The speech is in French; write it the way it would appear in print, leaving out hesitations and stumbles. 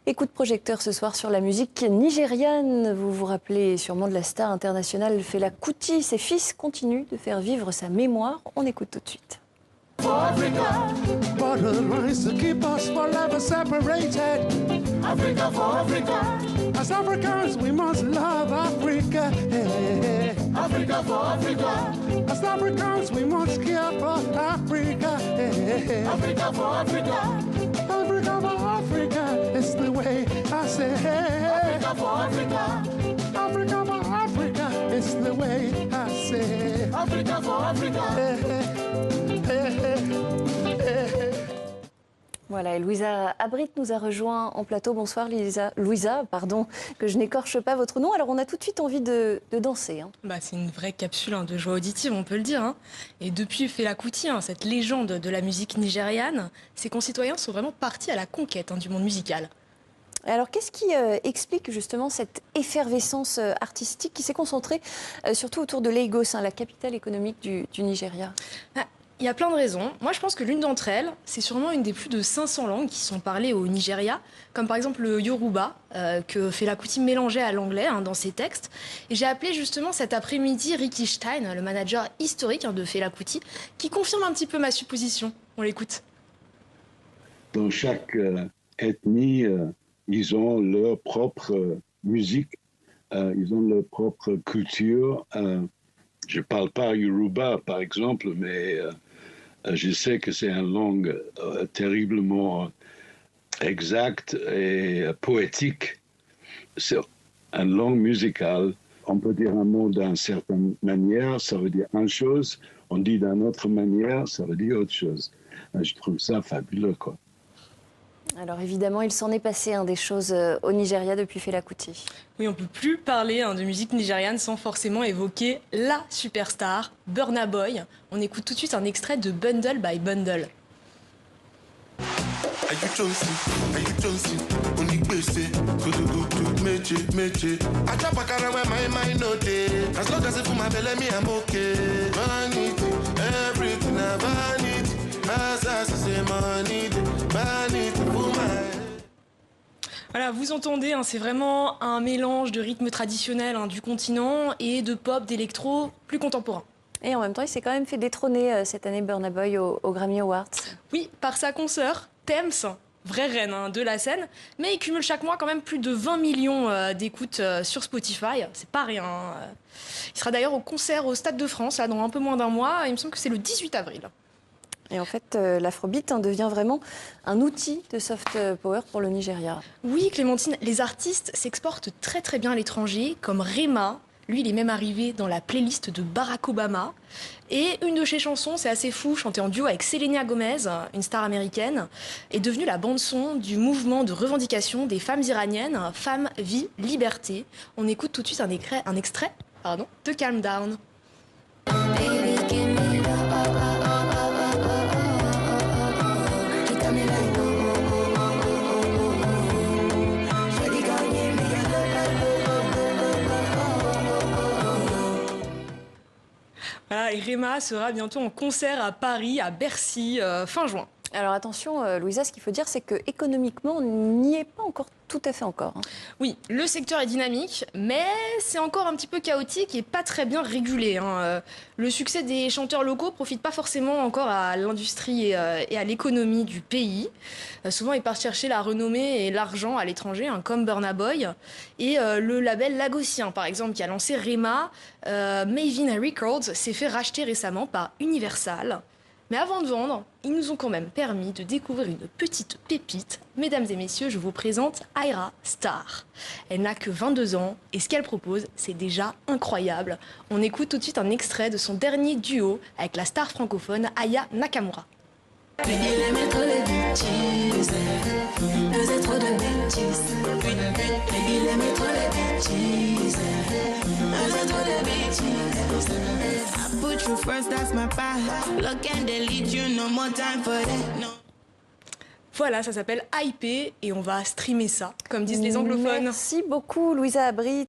Et coup de projecteur ce soir sur la musique nigériane. Vous vous rappelez sûrement de la star internationale Fela Kuti. Ses fils continuent de faire vivre sa mémoire. On écoute tout de suite. For Africa, borderlines to keep us forever separated. Africa for Africa. As Africans, we must love Africa. Hey. Africa for Africa. As Africans, we must care for Africa. Hey. Africa for Africa. Africa for Africa is the way I say. Africa for Africa. Africa for Africa is the way I say. Africa for Africa. Voilà, et Louisa Abrit nous a rejoint en plateau. Bonsoir Louisa, pardon, que je n'écorche pas votre nom. Alors on a tout de suite envie de danser. Hein. C'est une vraie capsule de joie auditive, on peut le dire. Hein. Et depuis Fela Kuti, cette légende de la musique nigériane, ses concitoyens sont vraiment partis à la conquête du monde musical. Alors qu'est-ce qui explique justement cette effervescence artistique qui s'est concentrée surtout autour de Lagos, la capitale économique du Nigeria? Il y a plein de raisons. Moi, je pense que l'une d'entre elles, c'est sûrement une des plus de 500 langues qui sont parlées au Nigeria, comme par exemple le Yoruba, que Fela Kuti mélangeait à l'anglais dans ses textes. Et j'ai appelé justement cet après-midi Ricky Stein, le manager historique de Fela Kuti, qui confirme un petit peu ma supposition. On l'écoute. Dans chaque ethnie, ils ont leur propre musique, ils ont leur propre culture. Je ne parle pas Yoruba, par exemple, mais je sais que c'est une langue terriblement exacte et poétique. C'est une langue musicale. On peut dire un mot d'une certaine manière, ça veut dire une chose. On dit d'une autre manière, ça veut dire autre chose. Je trouve ça fabuleux, quoi. Alors évidemment, il s'en est passé des choses au Nigeria depuis Fela Kuti. Oui, on ne peut plus parler de musique nigériane sans forcément évoquer la superstar, Burna Boy. On écoute tout de suite un extrait de Bundle by Bundle. Voilà, vous entendez, c'est vraiment un mélange de rythmes traditionnels du continent et de pop, d'électro plus contemporain. Et en même temps, il s'est quand même fait détrôner cette année Burna Boy au Grammy Awards. Oui, par sa consoeur, Tems, vraie reine de la scène, mais il cumule chaque mois quand même plus de 20 millions d'écoutes sur Spotify. C'est pas rien. Il sera d'ailleurs au concert au Stade de France, dans un peu moins d'un mois. Il me semble que c'est le 18 avril. Et en fait, l'afrobeat devient vraiment un outil de soft power pour le Nigeria. Oui, Clémentine, les artistes s'exportent très très bien à l'étranger, comme Rema. Lui, il est même arrivé dans la playlist de Barack Obama. Et une de ses chansons, c'est assez fou, chantée en duo avec Selena Gomez, une star américaine, est devenue la bande-son du mouvement de revendication des femmes iraniennes, Femmes, Vie, Liberté. On écoute tout de suite un extrait de Calm Down. Voilà, et Rema sera bientôt en concert à Paris, à Bercy, fin juin. Alors attention, Louisa, ce qu'il faut dire, c'est qu'économiquement, on n'y est pas encore tout à fait encore. Oui, le secteur est dynamique, mais c'est encore un petit peu chaotique et pas très bien régulé. Le succès des chanteurs locaux ne profite pas forcément encore à l'industrie et à l'économie du pays. Souvent, ils partent chercher la renommée et l'argent à l'étranger, comme Burna Boy. Et le label lagosien, par exemple, qui a lancé Rema, Mavin Records, s'est fait racheter récemment par Universal. Mais avant de vendre, ils nous ont quand même permis de découvrir une petite pépite. Mesdames et messieurs, je vous présente Ayra Starr. Elle n'a que 22 ans et ce qu'elle propose, c'est déjà incroyable. On écoute tout de suite un extrait de son dernier duo avec la star francophone Aya Nakamura. Voilà, ça s'appelle Hypé et on va streamer ça, comme disent les anglophones. Merci beaucoup, Louisa Abrit.